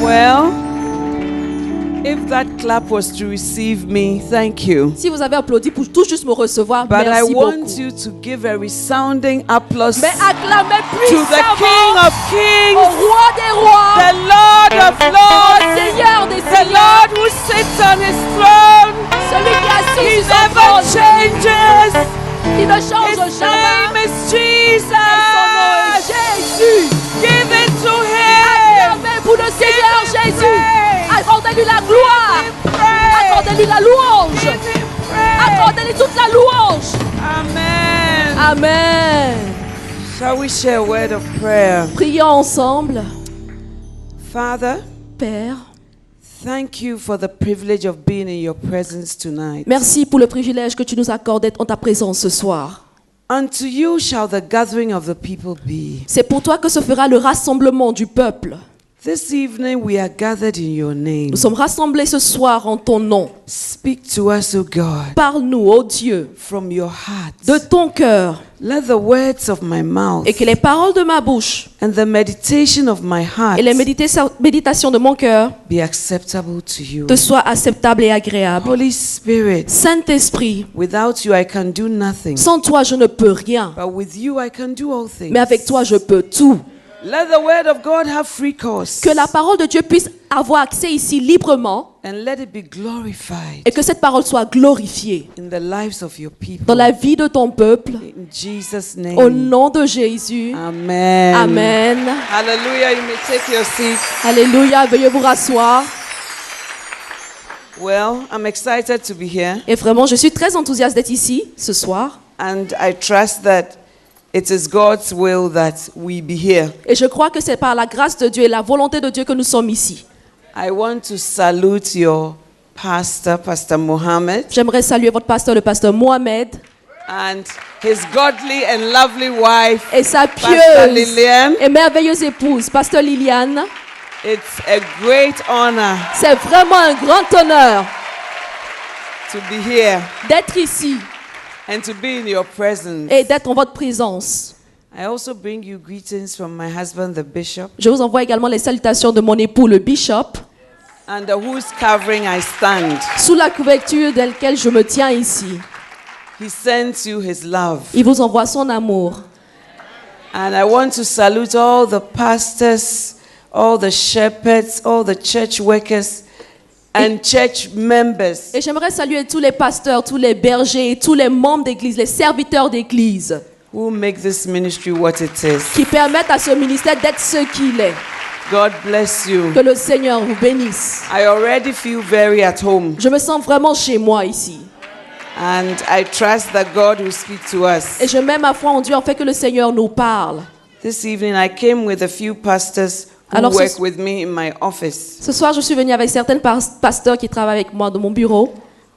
Well, if that clap was to receive me, thank you. Si vous avez applaudi pour tout juste me recevoir, But I merci want beaucoup. you to give a resounding applause Mais acclamez to the King puissamment of Kings, au roi des rois, the Lord of au Lords, Seigneur des the seigneurs, Lord who sits on his throne. celui qui est assis He sur son never trône, changes. qui ne change His jamais. name is Son nom est Jesus. Jésus. Give it to him. Acclamez pour le Seigneur Jésus. praise. Accordez-lui la gloire. Praise. Accordez-lui la louange. Give him praise. Accordez-lui toute la louange. Amen. Amen. Shall we share a word of prayer? Prions ensemble. Father, Père, thank you for the privilege of being in your presence tonight. merci pour le privilège que tu nous accordes d'être en ta présence ce soir. Unto you shall the gathering of the people be. C'est pour toi que se fera le rassemblement du peuple. This evening we are gathered in your name. Nous sommes rassemblés ce soir en ton nom. Speak to us, O God, Parle-nous, ô Dieu, from your heart. de ton cœur, Let the words of my mouth et que les paroles de ma bouche and the meditation of my heart et les méditations de mon cœur be acceptable to you. te soient acceptables et agréables. Holy Spirit, Saint-Esprit, without you I can do nothing, sans toi je ne peux rien, but with you I can do all things. mais avec toi je peux tout. Let the word of God have free course, Que la parole de Dieu puisse avoir accès ici librement and let it be glorified et que cette parole soit glorifiée in the lives of your people. dans la vie de ton peuple. In Jesus' Au name. nom de Jésus. Amen. Amen. Hallelujah. You may take your seat. Alléluia. Veuillez vous rasseoir. Well, I'm excited to be here, Et vraiment, je suis très enthousiaste d'être ici ce soir. and I trust that it is God's will that we be here. Et je crois que c'est par la grâce de Dieu et la volonté de Dieu que nous sommes ici. I want to salute your pastor, Pastor Mohammed, J'aimerais saluer votre pasteur, le pasteur Mohamed, and his godly and lovely wife, et sa Pastor pieuse Lillian. et merveilleuse épouse, pasteur Liliane. It's a great honor C'est vraiment un grand honneur to be here d'être ici and to be in your presence. et d'être en votre présence. I also bring you greetings from my husband, the bishop, Je vous envoie également les salutations de mon époux, le bishop, under whose covering I stand. sous la couverture de laquelle je me tiens ici. He sends you his love. Il vous envoie son amour. And I want to salute all the pastors, all the shepherds, all the church workers, and church members Et j'aimerais saluer tous les pasteurs, tous les bergers, et tous les membres d'église, les serviteurs d'église, who make this ministry what it is. qui permettent à ce ministère d'être ce qu'il est. God bless you. Que le Seigneur vous bénisse. I already feel very at home, Je me sens vraiment chez moi ici. and I trust that God will speak to us. Et je mets ma foi en Dieu en fait que le Seigneur nous parle. This evening I came with a few pastors who Alors, work with me in my office. Ce soir, je suis venue avec certains pasteurs qui travaillent avec moi dans mon bureau.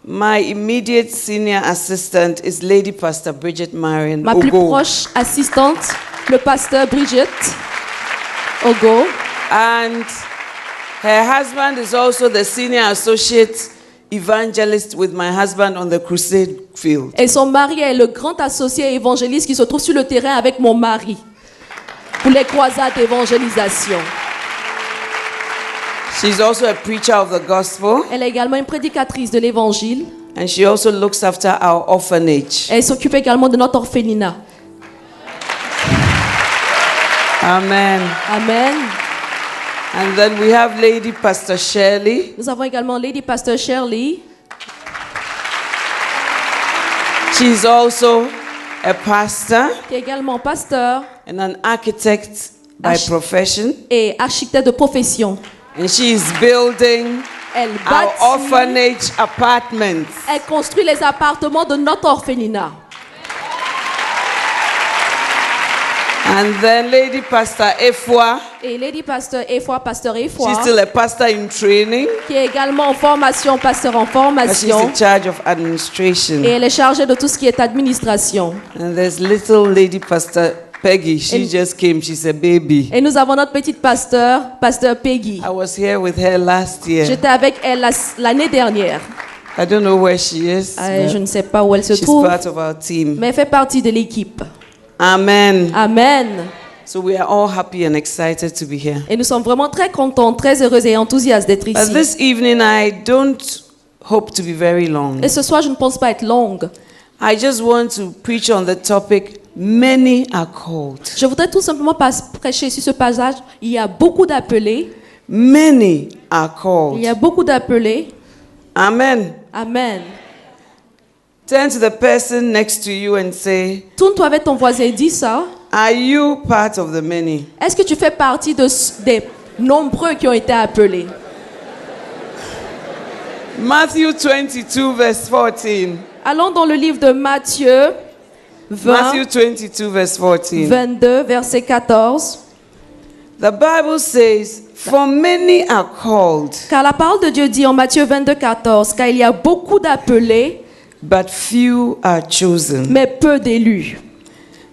My immediate senior assistant is Lady Pastor Bridget Marion Ma plus Ogo, proche assistante, le pasteur Brigitte Ogo. and her husband is also the senior associate evangelist with my husband on the crusade field. Et son mari est le grand associé évangéliste qui se trouve sur le terrain avec mon mari pour les croisades d'évangélisation. She's also a preacher of the gospel, Elle est également une prédicatrice de l'évangile. and she also looks after our orphanage. Elle s'occupe également de notre orphelinat. Amen. Amen. And then we have Lady Pastor Shirley. Nous avons également Lady Pastor Shirley. She's also a pastor Qui est également pasteur and an architect by Arch- profession, et architecte de profession. and she is building Elle our bâtit, orphanage apartments. elle construit les appartements de notre orphelinat. And then Lady Pastor Efwa, Et Lady Pasteur Efwa, pasteur Efwa, she's still a pastor in training, qui est également en formation, pasteur en but she's formation. in charge of administration. Et elle est chargée de tout ce qui est administration. And there's little Lady Pastor Peggy. She And- just came. She's a baby. Et nous avons notre petite pasteur, pasteur Peggy. I was here with her last year. J'étais avec elle l'année dernière. I don't know where she is. Je ne sais pas où elle se She's trouve, part of our team. mais elle fait partie de l'équipe. Amen. Amen. So we are all happy and excited to be here. Et nous sommes vraiment très contents, très heureux et enthousiastes d'être But ici. this evening, I don't hope to be very long. Et ce soir, je ne pense pas être longue. I just want to preach on the topic, many are called. Je voudrais tout simplement prêcher sur ce passage. Il y a beaucoup d'appelés. Many are Il called. y a beaucoup d'appelés. Amen. Amen. Turn to the person next to you and say, Tourne-toi avec ton voisin et dis ça. are you part of the many? Est-ce que tu fais partie des nombreux qui ont été appelés? Matthew 22 verse 14. Allons dans le livre de Matthieu 20, Matthew 22 verse 14. 22, verset 14. The Bible says, for many are called, Car la parole de Dieu dit en Matthieu 22, 14, car il y a beaucoup d'appelés, but few are chosen. mais peu d'élus.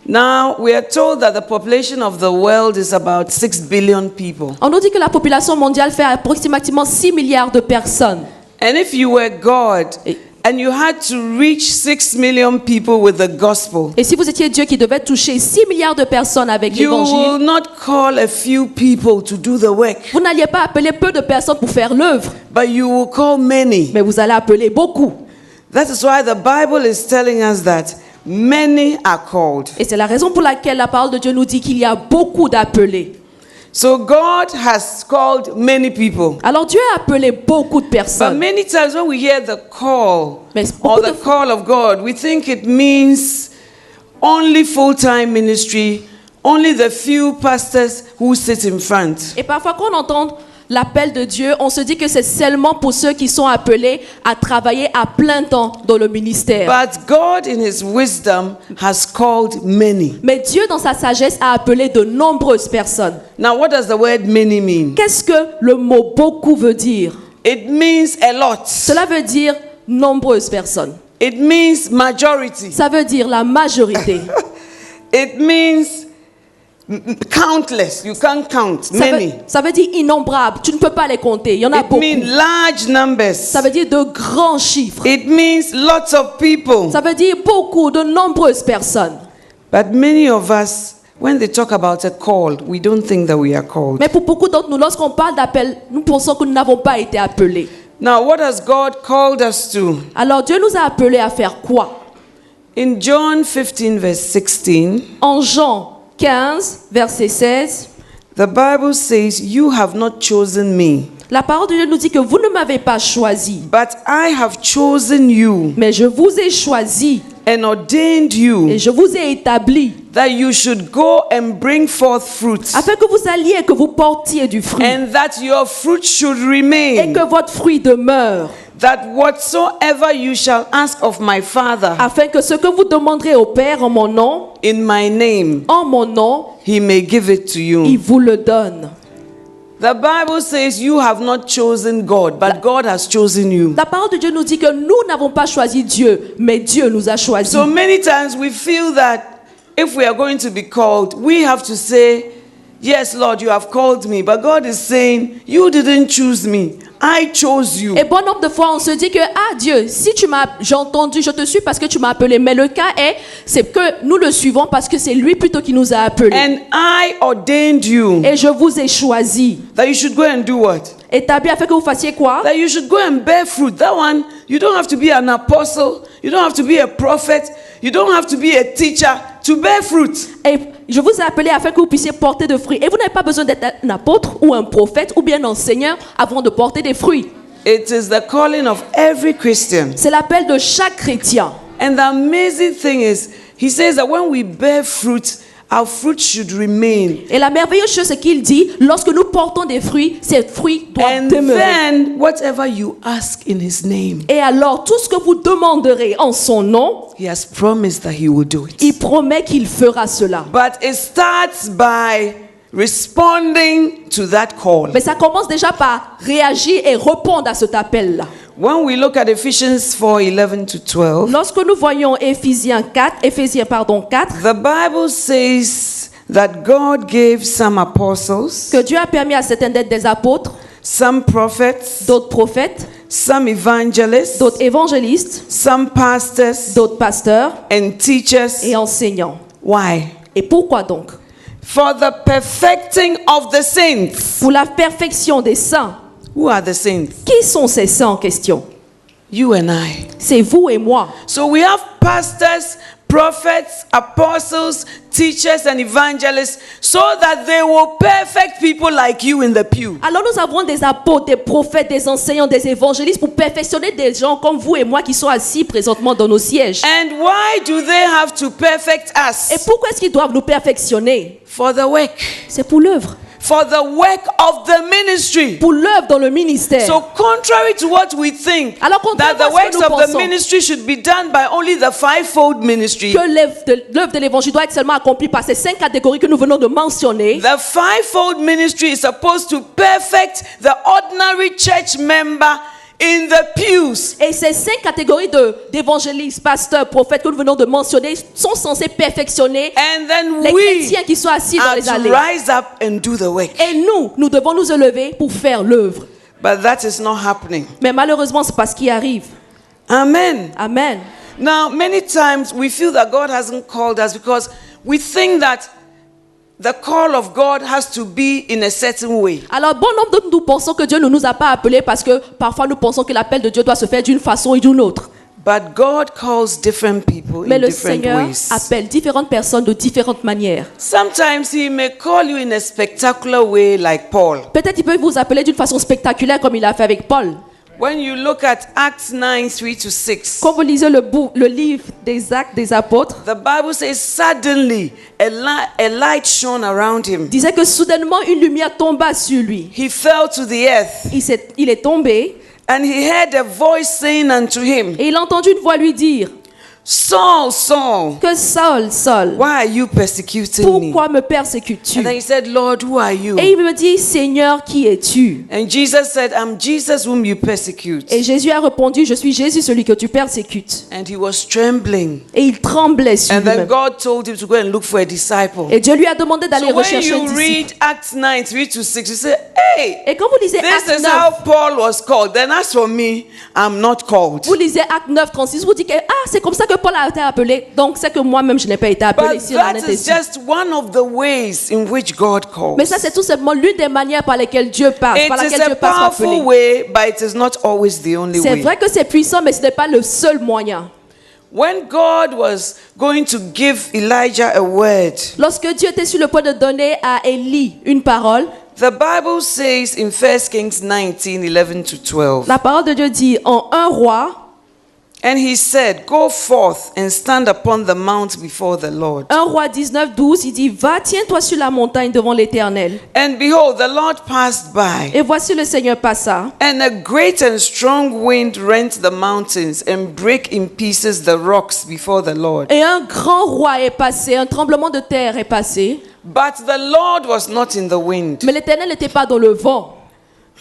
Now, we are told that the population of the world is about 6 billion people. On nous dit que la population mondiale fait approximativement 6 milliards de personnes. And if you were God Et- and you had to reach 6 million people with the gospel, Et si vous étiez Dieu qui devait toucher 6 milliards de personnes avec you will l'évangile, not call a few people to do the work, vous n'alliez pas appeler peu de personnes pour faire l'œuvre, but you will call many. mais vous allez appeler beaucoup. That is why the Bible is telling us that many are called. Et c'est la raison pour laquelle la parole de Dieu nous dit qu'il y a beaucoup d'appelés. So God has called many people. Alors Dieu a appelé beaucoup de But personnes. many times when we hear the call Mais or beaucoup the de- call of God, we think it means only full-time ministry, only the few pastors who sit in front. Et parfois quand on entend l'appel de Dieu, on se dit que c'est seulement pour ceux qui sont appelés à travailler à plein temps dans le ministère. But God in his wisdom has called many. Mais Dieu, dans sa sagesse, a appelé de nombreuses personnes. Now what does the word many mean? Qu'est-ce que le mot beaucoup veut dire? It means a lot. Cela veut dire nombreuses personnes. It means majority. Ça veut dire la majorité. It means countless. You can't count. Many. Ça veut dire innombrables. Tu ne peux pas les compter. Il y en a It beaucoup. means large numbers. Ça veut dire de grands chiffres. It means lots of people. Ça veut dire beaucoup, de nombreuses personnes. But many of us, when they talk about a call, we don't think that we are called. Mais pour beaucoup d'entre nous, lorsqu'on parle d'appel, nous pensons que nous n'avons pas été appelés. Now, what has God called us to? Alors Dieu nous a appelés à faire quoi? In John 15, verse 16, En Jean 15, verset 16, the Bible says, you have not chosen me, la parole de Dieu nous dit que vous ne m'avez pas choisi, but I have chosen you mais je vous ai choisi and ordained et you je vous ai établi that you should go and bring forth fruit, afin que vous alliez et que vous portiez du fruit and that your fruit should et remain, que votre fruit demeure, that whatsoever you shall ask of my Father afin que ce que vous demanderez au Père in my name, en mon nom, he may give it to il you. vous le donne. The Bible says you have not chosen God, but God has chosen you. La parole de Dieu nous dit que nous n'avons pas choisi Dieu, mais Dieu nous a choisis. So many times we feel that if we are going to be called, we have to say, yes, Lord, you have called me. But God is saying, you didn't choose me. I chose you. Et bon nombre de fois, on se dit que, ah Dieu, si tu m'as, j'ai entendu, je te suis parce que tu m'as appelé. Mais le cas est, c'est que nous le suivons parce que c'est lui plutôt qui nous a appelés. And I ordained you Et je vous ai choisi. that you should go and do what? Établi afin que vous fassiez quoi? That you should go and bear fruit. That one, you don't have to be an apostle. You don't have to be a prophet. You don't have to be a teacher to bear fruit. Et je vous ai appelé afin que vous puissiez porter de fruits. Et vous n'avez pas besoin d'être un apôtre ou un prophète ou bien un enseignant avant de porter des fruits. It is the calling of every Christian. C'est l'appel de chaque chrétien. And the amazing thing is, he says that when we bear fruit, our fruit should remain. Et la merveilleuse chose, c'est qu'il dit, lorsque nous portons des fruits, ces fruits doivent And demeurer. then, whatever you ask in his name, Et alors, tout ce que vous demanderez en son nom, he has promised that he will do il it. promet qu'il fera cela. But it starts by responding to that call. Mais ça commence déjà par réagir et répondre à cet appel-là. When we look at Ephesians 4:11 to 12, Lorsque nous voyons Éphésiens 4, the Bible says that God gave some apostles, que Dieu a permis à certains d'être des apôtres, some prophets, d'autres prophètes, some evangelists, d'autres évangélistes, some pastors, d'autres pasteurs and teachers. et enseignants. Why? Et pourquoi donc? For the perfecting of the saints. Pour la perfection des saints. Who are the saints? Qui sont ces saints en question? You and I. C'est vous et moi. So we have pastors, prophets, apostles, teachers, and evangelists, so that they will perfect people like you in the pew. Alors nous avons des apôtres, des prophètes, des enseignants, des évangélistes pour perfectionner des gens comme vous et moi qui sont assis présentement dans nos sièges. And why do they have to perfect Et us? pourquoi est-ce qu'ils doivent nous perfectionner? For the work. C'est pour l'œuvre. For the work of the ministry. Pour l'œuvre dans le ministère. So contrary to what we think, Alors, that the contrairement à ce works que nous of the pensons, ministry should be done by only the fivefold ministry. que l'œuvre de l'évangile doit être seulement accomplie par ces 5 catégories que nous venons de mentionner. The fivefold ministry is supposed to perfect the ordinary church member in the pews. Et ces 5 catégories d'évangélistes, pasteurs, prophètes que nous venons de mentionner sont censés perfectionner And then les we chrétiens qui sont assis dans are les to allées. rise up and do the work. Et nous devons nous élever pour faire l'œuvre. But that is not happening. Mais malheureusement, c'est pas ce qui arrive. Amen. Amen. Now, many times we feel that God hasn't called us because we think that the call of God has to be in a certain way. Alors, bon nombre de nous pensons que Dieu ne nous a pas appelés parce que parfois nous pensons que l'appel de Dieu doit se faire d'une façon ou d'une autre. But God calls different people Mais in le different Seigneur ways. appelle différentes personnes de différentes manières. Sometimes He may call you in a spectacular way, like Paul. Peut-être il peut vous appeler d'une façon spectaculaire comme il a fait avec Paul. When you look at Acts 9, 3-6, Quand vous lisez le livre des Actes des Apôtres, the Bible says, suddenly a light shone around him. il disait que soudainement une lumière tomba sur lui. He fell to the earth, Il est tombé and he heard a voice saying unto him, et il a entendu une voix lui dire Saul, Saul, que Saul, Saul, why are you persecuting me? pourquoi me persécutes-tu? And then he said, Lord, who are you? Et il me dit, Seigneur, qui es-tu? And Jesus said, I'm Jesus whom you persecute. Et Jésus a répondu, je suis Jésus, celui que tu persécutes. And he was trembling. Et il tremblait sur And then lui-même. God told him to go and look for a disciple. Et Dieu lui a demandé d'aller So when rechercher un you disciple. read Acts 9, 3-6, you say, hey, Et quand vous lisez this Acte is 9, how Paul was called. Then as for me, I'm not called. vous lisez Acte 9, 36, vous dites que c'est comme ça que Paul a été appelé. Donc c'est que moi-même je n'ai pas été appelé But si on en that était is sûr. just one of the ways in which God calls. Mais ça c'est tout simplement l'une des manières par lesquelles Dieu passe, It par is laquelle a Dieu passe pour appeler. powerful way, but it is not always the only C'est way. vrai que c'est puissant, mais ce n'est pas le seul moyen. When God was going to give Elijah a word, Lorsque Dieu était sur le point de donner à Élie une parole, the Bible says in 1 Kings 19, 11-12, la parole de Dieu dit en 1 roi, and he said, go forth and stand upon the mount before the Lord. 1 roi 19, 12, il dit, va, tiens-toi sur la montagne devant l'Éternel. And behold, the Lord passed by, Et voici le Seigneur passa, and a great and strong wind rent the mountains and brake in pieces the rocks before the Lord. et un grand roi est passé, un tremblement de terre est passé, But the Lord was not in the wind. mais l'Éternel n'était pas dans le vent.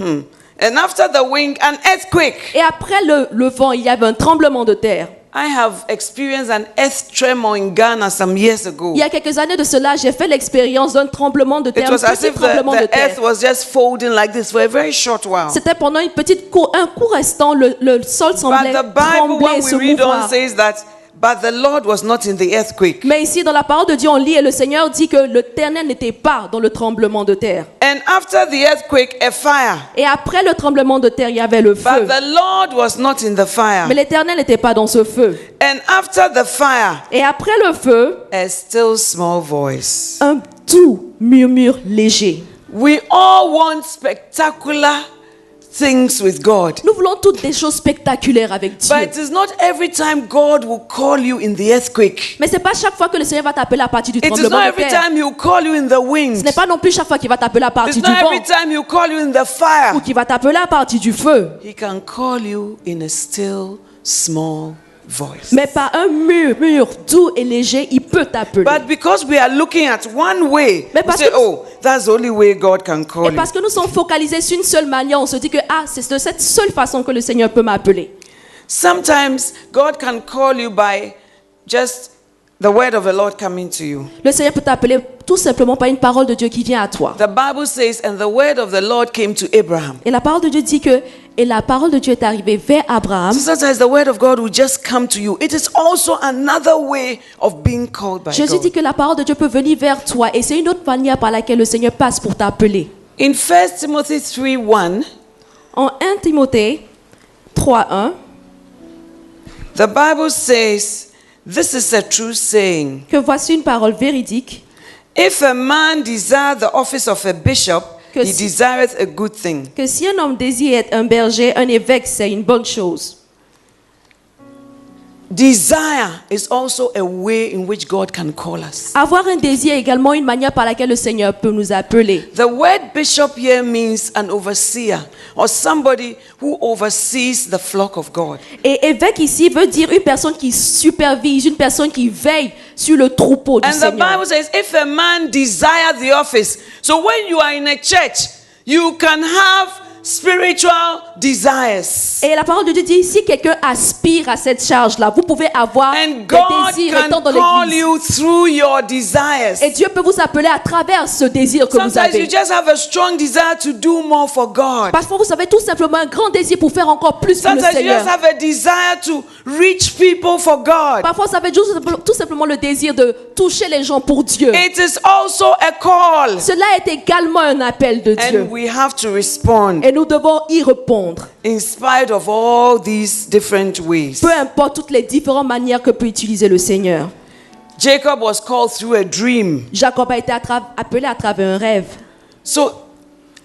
And after the wind, an earthquake. Et après le vent, il y avait un tremblement de terre. I have experienced an earth tremor in Ghana some years ago. Il y a quelques années de cela, j'ai fait l'expérience d'un tremblement de It terre, un was as petit if tremblement de the earth terre. was just folding like this for a very short while. C'était pendant un court instant, le sol But semblait the Bible, trembler et when se we read on, mouvoir. says that, but the Lord was not in the earthquake. Mais ici, dans la parole de Dieu, on lit et le Seigneur dit que l'Éternel n'était pas dans le tremblement de terre. And after the earthquake, a fire. Et après le tremblement de terre, il y avait le But feu. the Lord was not in the fire. Mais l'Éternel n'était pas dans ce feu. And after the fire, Et après le feu, a still small voice. un doux murmure léger. We all want spectacular things with God. Nous voulons toutes des choses spectaculaires avec Dieu. But it is not every time God will call you in the earthquake. Mais c'est pas chaque fois que le Seigneur va t'appeler à partir du It is tremblement not de every terre. time He will call you in the Ce wind. n'est pas non plus chaque fois qu'il va t'appeler à It's partir du not every vent time He will call you in the fire. ou qu'il va t'appeler à partir du feu. He can call you in a still small voice. Mais par un murmure doux et léger, il peut t'appeler. But because we are looking at one way, Mais we parce say, que- oh, that's the only way God can call Et you. parce que nous sommes focalisés sur une seule manière, on se dit que c'est de cette seule façon que le Seigneur peut m'appeler. Sometimes God can call you by just the word of the Lord coming to you. Le Seigneur peut t'appeler tout simplement par une parole de Dieu qui vient à toi. The Bible says, and the word of the Lord came to Abraham. Et la parole de Dieu dit que Et la parole de Dieu est arrivée vers Abraham. So sometimes the word of God will just come to you. It is also another way of being called by Jésus God. dit que la parole de Dieu peut venir vers toi et c'est une autre manière par laquelle le Seigneur passe pour t'appeler. In 1 Timothy 3:1, En 1 Timothée 3:1, the Bible says, this is a true saying. que voici une parole véridique. If a man desire the office of a bishop, Que he si- desireth a good thing. Que si un homme désire être un berger, un évêque, c'est une bonne chose. Desire is also a way in which God can call us. Avoir un désir est également une manière par laquelle le Seigneur peut nous appeler. The word bishop here means an overseer or somebody who oversees the flock of God. Et évêque ici veut dire une personne qui supervise, une personne qui veille sur le troupeau du And the Seigneur. Bible says, if a man desire the office, so when you are in a church, you can have spiritual desires. Et la parole de Dieu dit, si quelqu'un aspire à cette charge-là, vous pouvez avoir And des God désirs can étant dans call l'église. you through your desires. Et Dieu peut vous appeler à travers ce désir que vous Sometimes you avez. just have a strong desire to do more for God. Parfois, vous avez tout simplement un grand désir pour faire encore plus pour le Sometimes you just Seigneur. have a desire to reach people for God. Parfois, vous avez tout simplement le désir de toucher les gens pour Dieu. It is also a call. Cela est également un appel de Dieu. And we have to respond Et nous devons y répondre. in spite of all these different ways. Peu importe toutes les différentes manières que peut utiliser le Seigneur. Jacob was called through a dream. Jacob a été appelé à travers un rêve. So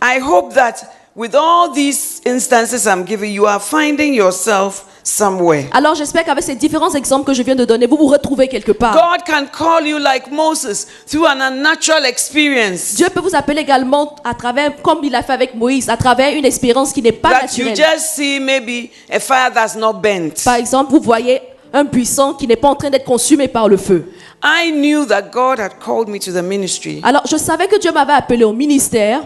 I hope that with all these instances I'm giving, you are finding yourself somewhere. Alors j'espère qu'avec ces différents exemples que je viens de donner, vous vous retrouvez quelque part. God can call you like Moses through an unnatural experience Dieu peut vous appeler également à travers, comme il a fait avec Moïse, à travers une expérience qui n'est pas that you naturelle. just see maybe a fire that's not burnt. Par exemple, vous voyez un buisson qui n'est pas en train d'être consumé par le feu. I knew that God had called me to the ministry Alors je savais que Dieu m'avait appelé au ministère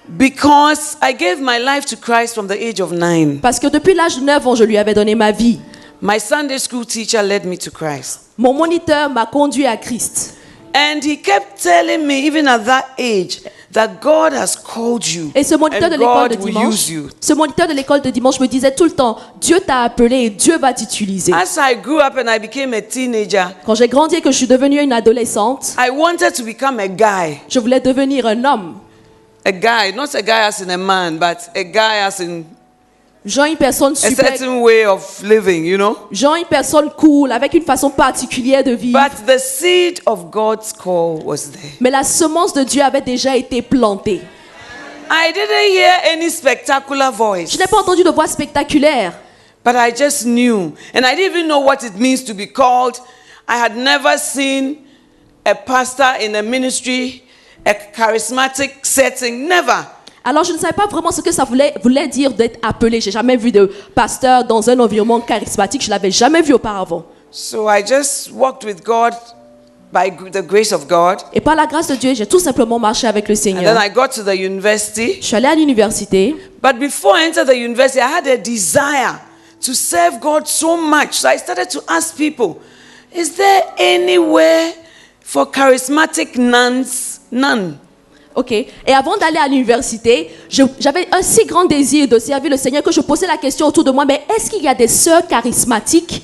because I gave my life to Christ from the age of 9. parce que depuis l'âge de 9 ans, je lui avais donné ma vie. My Sunday school teacher led me to Christ. Mon moniteur m'a conduit à Christ. And he kept telling me, even at that age, that God has called you Et ce moniteur de and l'école de God will dimanche, use you. ce moniteur de l'école de dimanche me disait tout le temps, Dieu t'a appelé et Dieu va t'utiliser. As I grew up and I became a teenager, Quand j'ai grandi et que je suis devenue une adolescente, I wanted to become a guy. je voulais devenir un homme. A guy, not a guy as in a man, but a guy as in Genre une personne a super, certain way of living, you know? genre une personne cool, avec une façon particulière de vivre. But the seed of God's call was there. Mais la semence de Dieu avait déjà été plantée. I didn't hear any spectacular voice, Je n'ai pas entendu de voix spectaculaire. but I just knew. And I didn't even know what it means to be called. I had never seen a pastor in a ministry, a charismatic setting, never. Alors je ne savais pas vraiment ce que ça voulait dire d'être appelé. J'ai jamais vu de pasteur dans un environnement charismatique. Je l'avais jamais vu auparavant. So I just walked with God by the grace of God. Et par la grâce de Dieu, j'ai tout simplement marché avec le And then Seigneur. I got to the university. Je suis allée à l'université. But before I entered the university, I had a desire to serve God so much. So I started to ask people, is there anywhere for charismatic nuns? None. Ok. Et avant d'aller à l'université, j'avais un si grand désir de servir le Seigneur que je posais la question autour de moi, mais est-ce qu'il y a des sœurs charismatiques?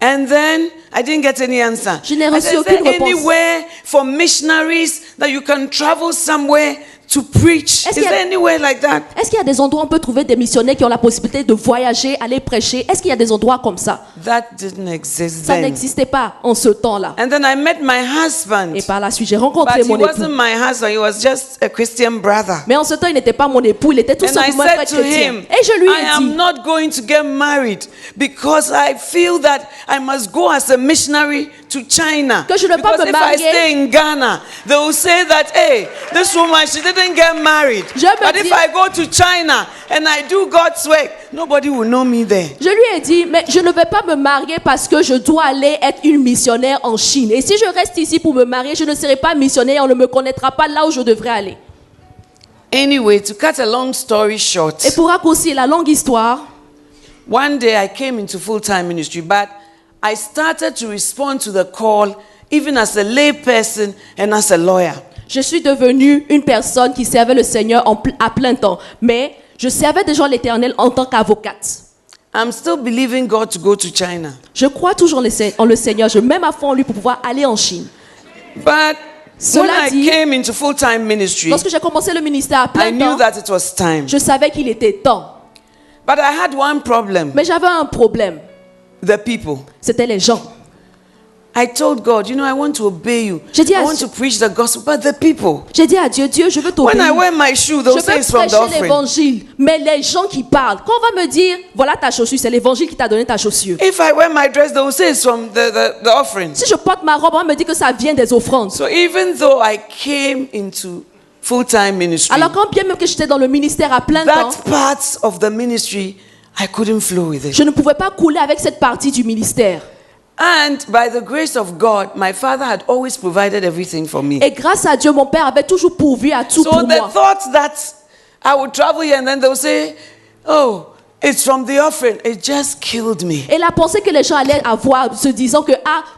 And then I didn't get any answer. Je n'ai I reçu said, is aucune there réponse. anywhere for missionaries that you can travel somewhere to preach? Est-ce Is qu'il y a- there anywhere like that? Est-ce qu'il y a des endroits où on peut trouver des missionnaires qui ont la possibilité de voyager, aller prêcher? Est-ce qu'il y a des endroits comme ça? That didn't exist Ça then. n'existait pas en ce temps-là. And then I met my husband. Et par la suite, j'ai rencontré But he mon wasn't époux. my husband, he was just a Christian brother. Mais en ce temps, il n'était pas mon époux, il était tout And I simplement un said frère to chrétien. him, Et je lui I ai am dit, not going to get married because I feel that I must go as a missionary to China. Que je ne vais pas Because me if I marier. stay in Ghana, they will say that, hey, this woman, she didn't get married. Je me But if dis- I go to China and I do God's work, nobody will know me there. je lui ai dit, mais je ne vais pas me marier parce que je dois aller être une missionnaire en Chine. Et si je reste ici pour me marier, je ne serai pas missionnaire, on ne me connaîtra pas là où je devrais aller. Anyway, to cut a long story short, Et pour raccourcir la longue histoire, one day I came into full-time ministry, but I started to respond to the call even as a lay person and as a lawyer. je suis devenue une personne qui servait le Seigneur à plein temps. Mais Je servais déjà l'Éternel en tant qu'avocate. I'm still believing God to go to China. Je crois toujours en le Seigneur. Je mets ma foi en lui pour pouvoir aller en Chine. But when Cela I dit, came into full-time ministry, lorsque j'ai commencé le ministère à I plein knew temps, that it was time. je savais qu'il était temps. But I had one problem, Mais j'avais un problème. the people. C'était les gens. I told God, I want to obey you. J'ai dit I à want to preach the gospel, but the people. J'ai dit à Dieu, Dieu, je veux When I t'obéir. wear my shoe, Je they'll say veux it's from the prêcher offering. l'évangile. Mais les gens qui parlent, quand on va me dire, voilà ta chaussure, c'est l'évangile qui t'a donné ta chaussure. If I wear my dress, they'll say it's from the offering. Si je porte ma robe, on va me dire que ça vient des offrandes. So even though I came into full-time ministry, Alors quand bien même que j'étais dans le ministère à plein temps, that part of the ministry, I couldn't flow with it. je ne pouvais pas couler avec cette partie du ministère. And by the grace of God, my father had always provided everything for me. Et grâce à Dieu, mon père avait toujours pourvu à tout So pour the moi. thought that I would travel here and then they'll say, oh, it's from the offering. It just killed me. Et la pensée que les gens allaient avoir, se disant que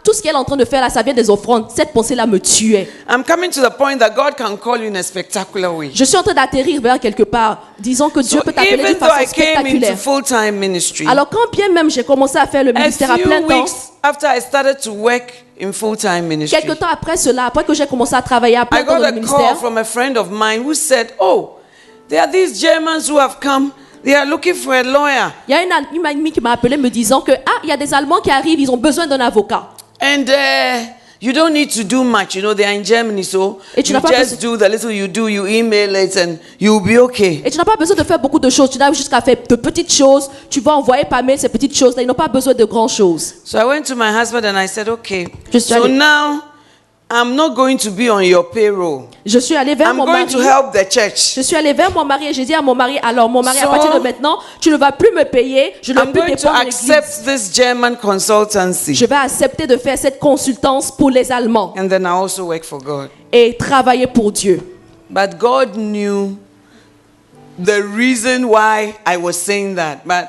tout ce qu'elle est en train de faire là, ça vient des offrandes, cette pensée-là me tuait. I'm coming to the point that God can call you in a spectacular way. Je suis en train d'atterrir vers quelque part, disant que Dieu So peut t'appeler even d'une though I façon came into spectaculaire. full-time ministry, Alors quand bien même j'ai commencé à faire le a ministère à few plein temps, weeks after I started to work in full-time ministry, quelques temps après cela, après que j'ai commencé à travailler à I plein temps got dans le a call ministère, from a friend of mine who said, oh, there are these Germans who have come. They are looking for a lawyer. il y a une amie qui m'a appelé me disant que il y a des Allemands qui arrivent, ils ont besoin d'un avocat. And you don't need to do much. They are in Germany, so Et tu you n'as pas just do the little you do, you email it, and you'll be okay. Et tu n'as pas besoin de faire beaucoup de choses, tu n'as juste qu'à faire de petites choses, tu vas envoyer par mail ces petites choses-là, ils n'ont pas besoin de grandes choses. So I went to my husband and I said, okay. Je suis So allée- now I'm not going to be on your payroll. Je suis allée vers I'm mon going mari. to help the church. Je suis allée vers mon mari et j'ai dit à mon mari, alors mon mari, à So, partir de maintenant, tu ne vas plus me payer, je ne vais I'm plus going to dépendre de l'église. accept this German consultancy. Je vais accepter de faire cette consultance pour les Allemands And then I also work for God. et travailler pour Dieu. But God knew the reason why I was saying that. But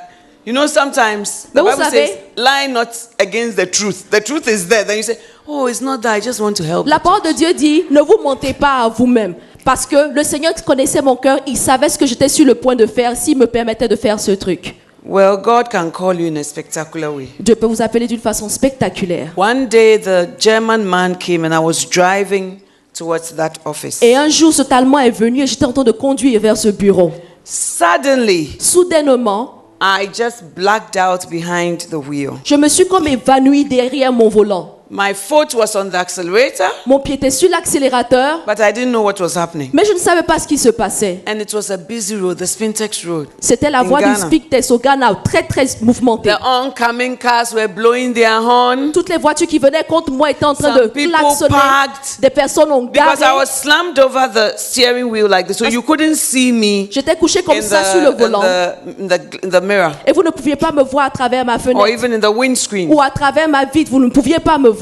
sometimes the Mais vous Bible savez- says, lie not against the truth. The truth is there. Then you say, oh, it's not that. I just want to help. La parole de Dieu dit, ne vous mentez pas à vous-même. Parce que le Seigneur connaissait mon cœur, il savait ce que j'étais sur le point de faire s'il me permettait de faire ce truc. Well, God can call you in a spectacular way. Dieu peut vous appeler d'une façon spectaculaire. One day, the German man came and I was driving towards that office. Et un jour, ce Allemand est venu et j'étais en train de conduire vers ce bureau. Suddenly, Soudainement, I just blacked out behind the wheel. je me suis comme évanouie derrière mon volant. My foot was on the accelerator, Mon pied était sur l'accélérateur, but I didn't know what was happening. mais je ne savais pas ce qui se passait. And it was a busy road, the Spintex Road. C'était la In voie du Ghana. Spintex au Ghana, très très mouvementée. The oncoming cars were blowing their horn Toutes les voitures qui venaient contre moi étaient en train Some de people klaxonner. parked Des personnes ont because I garé. was slammed over the steering wheel like this, so you couldn't see me J'étais couchée comme in ça sur le the, volant. in the mirror Et vous ne pouviez pas me voir à travers ma or fenêtre even in the windscreen. ou à travers ma vitre. Vous ne pouviez pas me voir.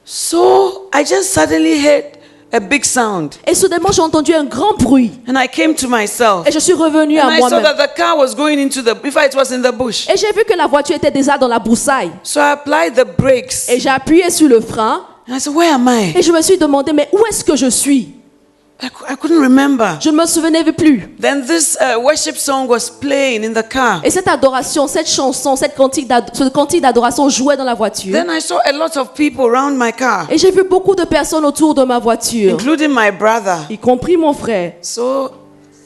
So I just suddenly heard a big sound Et soudainement, j'ai entendu un grand bruit. and I came to myself. Et je suis revenue And à I saw moi-même. that the car was going into the, if it was in the bush. Et j'ai vu que la voiture était déjà dans la broussaille. So I applied the brakes. Et j'ai appuyé sur le frein. And I said, where am I? Et je me suis demandé, mais où est-ce que je suis? I couldn't remember. Je ne me souvenais plus. Then this worship song was playing in the car. Et cette adoration, cette chanson, ce cantique d'adoration jouait dans la voiture. Then I saw a lot of people around my car, Et j'ai vu beaucoup de personnes autour de ma voiture, including my brother. y compris mon frère. So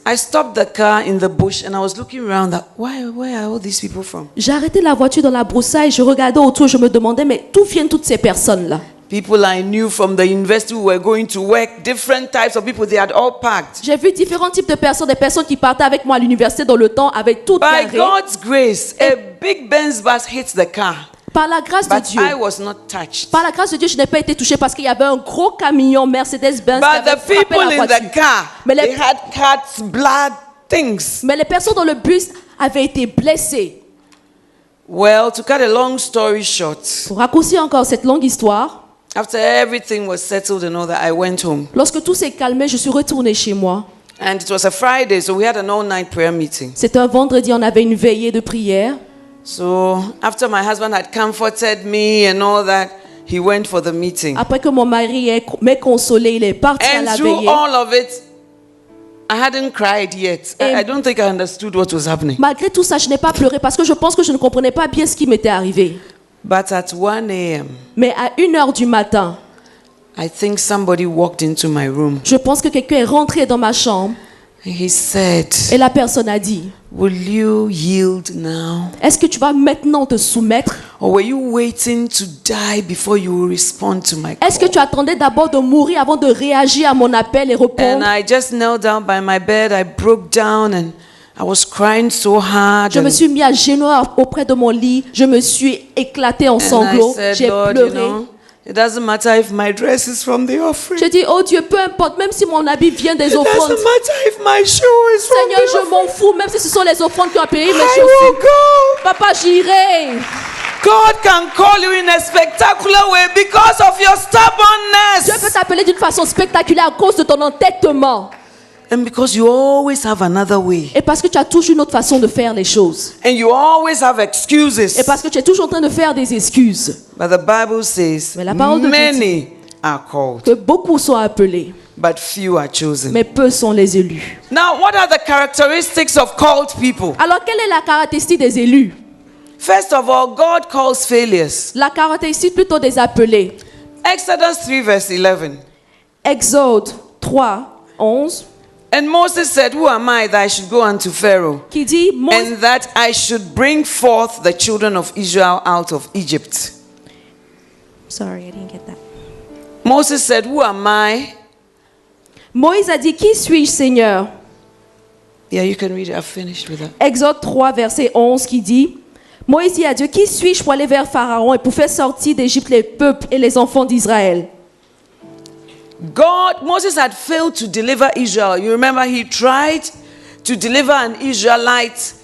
I stopped the car in the bush and I was looking around that where are all these people from? J'ai arrêté la voiture dans la broussaille, je regardais autour, je me demandais, mais d'où viennent toutes ces personnes-là? People I knew from the university who were going to work, different types of people, they had all parked. J'ai vu différents types de personnes, des personnes qui partaient avec moi à l'université dans le temps, avec tout By garé. God's grace, a big Benz bus hit the car, Par la grâce de but Dieu. I was not touched. Par la grâce de Dieu, je n'ai pas été touchée parce qu'il y avait un gros camion Mercedes-Benz qui But avait the frappé people la in voiture. the car, Mais they les, had cuts, blood, things. mais les personnes dans le bus avaient été blessées. Well, to cut a long story short, Pour raccourcir encore cette longue histoire, after everything was settled and all that, I went home. lorsque tout s'est calmé, je suis retournée chez moi. And it was a Friday, so we had an all-night prayer meeting. C'était un vendredi, on avait une veillée de prière. So after my husband had comforted me and all that, he went for the meeting. Après que mon mari m'ait consolé, il est parti à And la through veillée. all of it, I hadn't cried yet. Et- I don't think I understood what was happening. Malgré tout ça, je n'ai pas pleuré parce que je pense que je ne comprenais pas bien ce qui m'était arrivé. But at 1 a.m., Mais à 1h du matin, I think somebody walked into my room. je pense que quelqu'un est rentré dans ma chambre And he said, et la personne a dit, will you yield now? est-ce que tu vas maintenant te soumettre? Or were you waiting to die before you will respond to my Est-ce que call? tu attendais d'abord de mourir avant de réagir à mon appel et And répondre? I just knelt down by my bed. I broke down and I was crying so hard. Je me And, suis mis à genoux auprès de mon lit. Je me suis éclaté en and I sanglots. said, J'ai Lord, pleuré. it doesn't matter if my dress is from the offering. J'ai dit, oh Dieu, peu importe, même si mon habit vient des It offrandes. doesn't matter if my shoe is from Seigneur, the je offering. m'en fous, même si ce sont les offrandes qui ont payé mes I will chaussures. go. Papa, j'irai. God can call you in a spectacular way because of your Dieu peut stubbornness. t'appeler d'une façon spectaculaire à cause de ton entêtement. And because you always have another way. Et parce que tu as toujours une autre façon de faire les choses. And you always have excuses. Et parce que tu es toujours en train de faire des excuses. But the Bible says Mais la parole de Dieu many are called, Que beaucoup sont appelés, but few are chosen. mais peu sont les élus. Now, what are the characteristics of called people? Alors, quelle est la caractéristique des élus? First of all, God calls failures. La caractéristique plutôt des appelés. Exodus 3, verse 11. Exode 3, 11, And Moses said, who am I that I should go unto Pharaoh, qui dit, and that I should bring forth the children of Israel out of Egypt? Sorry, I didn't get that. Moses said, who am I? Moïse a dit, qui suis-je, Seigneur? Yeah, you can read it. I've finished with that. Exode 3, verset 11, qui dit, Moïse dit à Dieu, qui suis-je pour aller vers Pharaon et pour faire sortir d'Égypte les peuples et les enfants d'Israël? Moses had failed to deliver Israel. You remember he tried to deliver an Israelite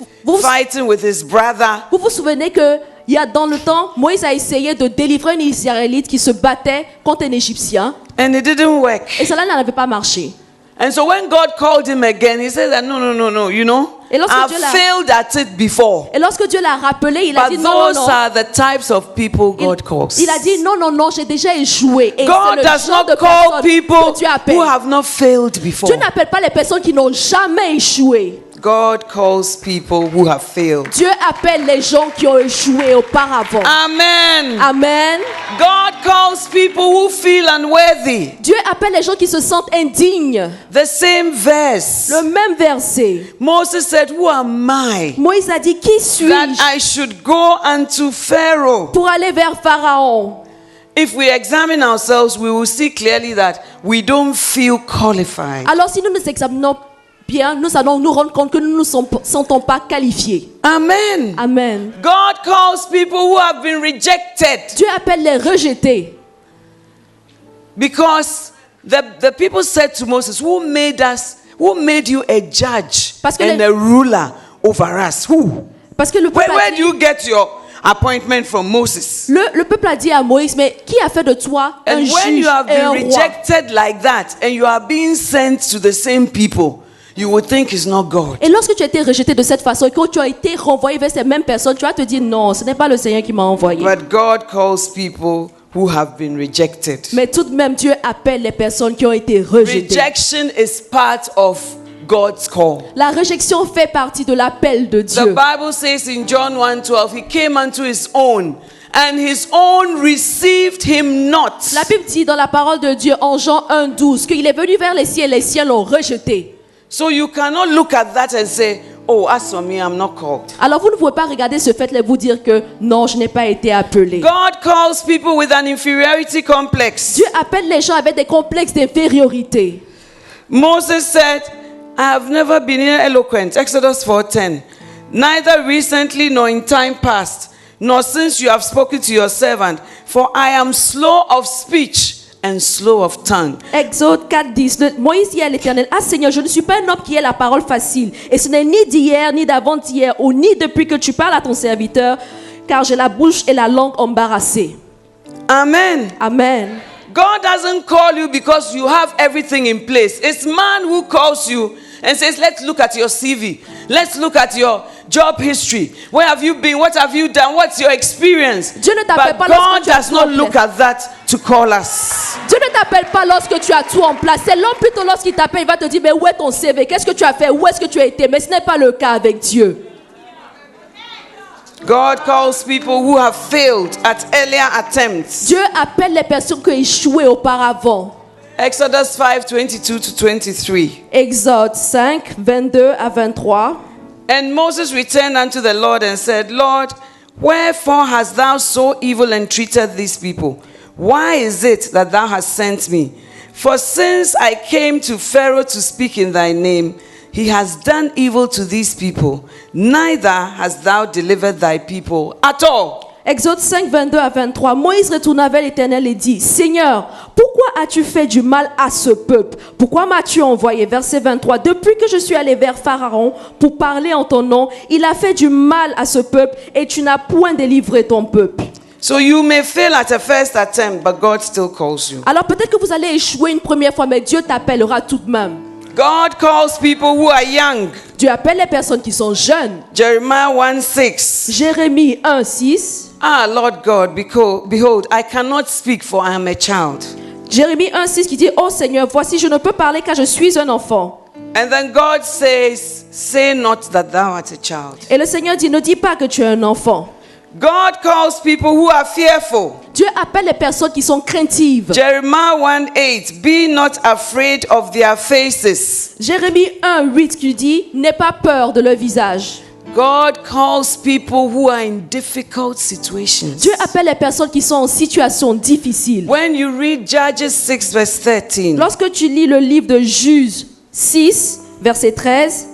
fighting with his brother. Vous vous souvenez que il y a dans le temps, Moïse a essayé de délivrer un Israélite qui se battait contre un Égyptien And it didn't work. et cela n'avait pas marché. And so when God called him again, he said that no, you know, Et lorsque I've Dieu l'a- failed at it before. Et lorsque Dieu l'a rappelé, il a But dit non, non, those non. are the types of people Il, God calls. il a dit non, non, non, j'ai déjà échoué. Et God c'est le does genre not de call personnes people que Dieu appelle. who have not failed before. Dieu n'appelle pas les personnes qui n'ont jamais échoué. God calls people who have failed. Dieu appelle les gens qui ont échoué auparavant. Amen. Amen. God calls people who feel unworthy. Dieu appelle les gens qui se sentent indignes. The same verse. Le même verset. Moses said, who am I Moïse a dit, qui that suis-je I should go unto Pharaoh? pour aller vers Pharaon? If we examine ourselves, we will see clearly that we don't feel qualified. Alors si nous nous examinons bien, nous allons nous rendre compte que nous ne nous sentons pas qualifiés. Amen. Amen. God calls people who have been rejected Dieu appelle les rejetés. because the people said to Moses, who made you a judge Parce que and a ruler over us? Who? Parce que le peuple, Where a do dit, you get your appointment from Moses? le peuple a dit à Moïse, mais qui a fait de toi un And when juge you have et un been roi? rejected like that and you are being sent to the same people, you would think it's not God. Et lorsque tu as été rejeté de cette façon et que tu as été renvoyé vers ces mêmes personnes, tu vas te dire non, ce n'est pas le Seigneur qui m'a envoyé. But God calls people who have been rejected. Mais tout de même, Dieu appelle les personnes qui ont été rejetées. Rejection is part of God's call. La réjection fait partie de l'appel de The Dieu. Bible says in John 1:12, he came unto his own, and his own received him not. La Bible dit dans la parole de Dieu en Jean 1,12 qu'il est venu vers les siens et les siens l'ont rejeté. So you cannot look at that and say, oh, as for me, I'm not called. Alors vous ne pouvez pas regarder ce fait-là et vous dire que non, je n'ai pas été appelé. God calls people with an inferiority complex. Dieu appelle les gens avec des complexes d'infériorité. Moses said, I have never been eloquent, Exodus 4:10, neither recently nor in time past, nor since you have spoken to your servant, for I am slow of speech and slow of tongue. Exode 4,10. Moïse dit à l'Éternel, ah Seigneur, je ne suis pas un homme qui ait la parole facile, et ce n'est ni d'hier, ni d'avant-hier, ou ni depuis que tu parles à ton serviteur, car j'ai la bouche et la langue embarrassées. Amen. Amen. God doesn't call you because you have everything in place. It's man who calls you and says, let's look at your CV. Let's look at your job history. Where have you been? What have you done? What's your experience? Dieu ne t'appelle But pas God lorsque tu as does not complet. look at that to call us. Dieu ne t'appelle pas lorsque tu as tout en place. C'est l'homme plutôt lorsqu'il t'appelle, il va te dire, mais où est ton CV? Qu'est-ce que tu as fait? Où est-ce que tu as été? Mais ce n'est pas le cas avec Dieu. God calls people who have failed at earlier attempts. Dieu appelle les personnes qui ont échoué auparavant. Exodus 5:22-23. Exode 5, 22 à 23. And Moses returned unto the Lord and said, Lord, wherefore hast thou so evil entreated these people? Why is it that thou hast sent me? For since I came to Pharaoh to speak in thy name, he has done evil to these people. Neither hast thou delivered thy people at all. Exode 5, 22 à 23. Moïse retourna vers l'Éternel et dit, Seigneur, pourquoi as-tu fait du mal à ce peuple? Pourquoi m'as-tu envoyé? Verset 23. Depuis que je suis allé vers Pharaon pour parler en ton nom, il a fait du mal à ce peuple et tu n'as point délivré ton peuple. So you may fail at a first attempt, but God still calls you. Alors peut-être que vous allez échouer une première fois, mais Dieu t'appellera tout de même. God calls people who are young. Dieu appelle les personnes qui sont jeunes. Jeremiah 1:6. Jérémie 1, 6. Ah, Lord God, behold, I cannot speak, for I am a child. Jérémie 1, 6 qui dit, oh Seigneur, voici je ne peux parler car je suis un enfant. And then God says, say not that thou art a child. Et le Seigneur dit, ne dis pas que tu es un enfant. God calls people who are fearful. Dieu appelle les personnes qui sont craintives. Jeremiah 1:8. Be not afraid of their faces. Jérémie 1, 8 qui dit, n'aie pas peur de leur visage. God calls people who are in difficult situations. Dieu appelle les personnes qui sont en situation difficile. When you read Judges 6:13. Lorsque tu lis le livre de Juges 6, verset 13,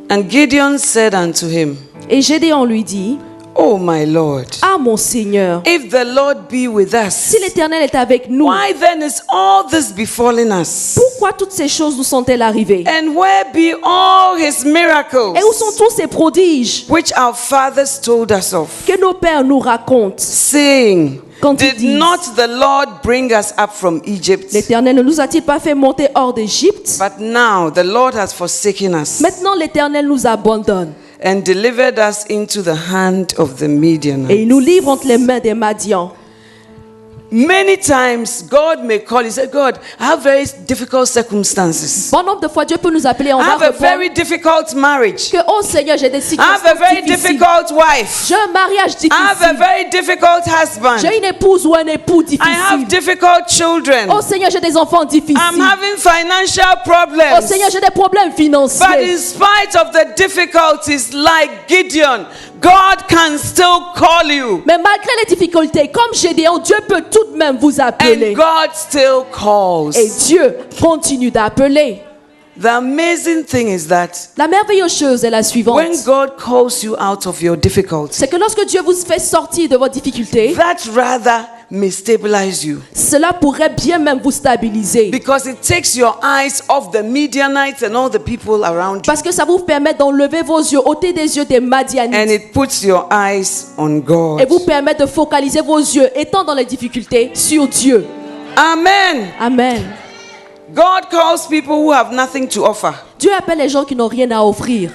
And Gideon said unto him, et Gédéon lui dit, Oh my Lord, ah mon Seigneur, if the Lord be with us, si l'Éternel est avec nous, why then is all this befalling us? pourquoi toutes ces choses nous sont-elles arrivées? And where be all his miracles, Et où sont tous ces prodiges which our fathers told us of, que nos pères nous racontent? saying, Quand ils Did disent, not the Lord bring us up from Egypt? l'Éternel ne nous a-t-il pas fait monter hors d'Égypte? But now the Lord has forsaken us Maintenant l'Éternel nous abandonne and delivered us into the hand of the et Midianites. il nous livre entre les mains des Madians. Many times God may call you, say, God, I have very difficult circumstances. Bon nombre de fois, Dieu peut nous appeler, on I va have a répondre very difficult marriage. que, oh Seigneur, j'ai des I situations have a very difficiles. difficult wife. J'ai un mariage I have a difficile. very difficult husband. J'ai une épouse ou un époux I have difficile. difficult children. Oh Seigneur, j'ai des enfants I'm difficiles. having financial Oh problems. Seigneur, j'ai des problèmes But financiers. in spite of the difficulties, like Gideon, God can still call you. Mais malgré les difficultés, comme Gédéon, Dieu peut tout de même vous appeler. And God still calls. Et Dieu continue d'appeler. The amazing thing is that La merveilleuse chose est la suivante. when God calls you out of your difficulty, C'est que lorsque Dieu vous fait sortir de vos difficultés, that rather may stabilize you. cela pourrait bien même vous stabiliser. Because it takes your eyes off the Midianites and all the people around you. Parce que ça vous permet d'enlever vos yeux, ôter des yeux des And Madianites. it puts your eyes on Et God. vous permet de focaliser vos yeux, étant dans les difficultés, sur Dieu. Amen. Amen. God calls people who have nothing to offer. Dieu appelle les gens qui n'ont rien à offrir.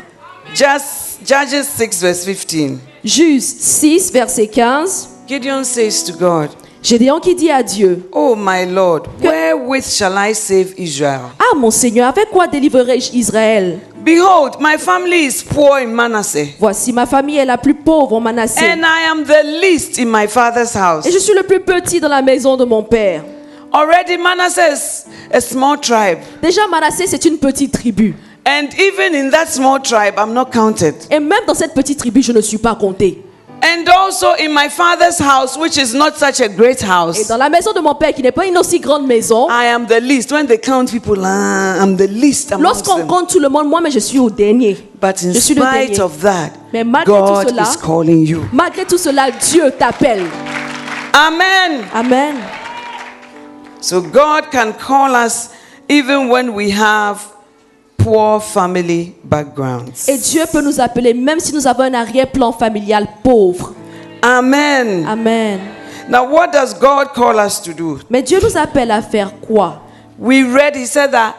Judges 6:15. Juge 6, verset 15. Gideon says to God, Gédéon qui dit à Dieu, Oh my Lord, wherewith shall I save Israel? ah mon Seigneur, avec quoi délivrerai-je Israël? Behold, my family is poor in Manasseh, Voici, ma famille est la plus pauvre en Manassé. and I am the least in my father's house. Et je suis le plus petit dans la maison de mon père. Already Manasseh is a small tribe. Déjà, Manassé, c'est une petite tribu. And even in that small tribe, I'm not counted. Et même dans cette petite tribu, je ne suis pas compté. And also in my father's house, which is not such a great Et house, dans la maison de mon père, qui n'est pas une aussi grande maison, I am the least. When they count people, I'm the least amongst lorsqu'on them. compte tout le monde, moi, mais je suis au dernier. But in Je suis le spite dernier. of that, Mais malgré God tout cela, is calling you. malgré tout cela, Dieu t'appelle. Amen. Amen. So God can call us even when we have poor family backgrounds. Et Dieu peut nous appeler même si nous avons un arrière-plan familial pauvre. Amen. Amen. Now, what does God call us to do? Mais Dieu nous appelle à faire quoi? We read, he said that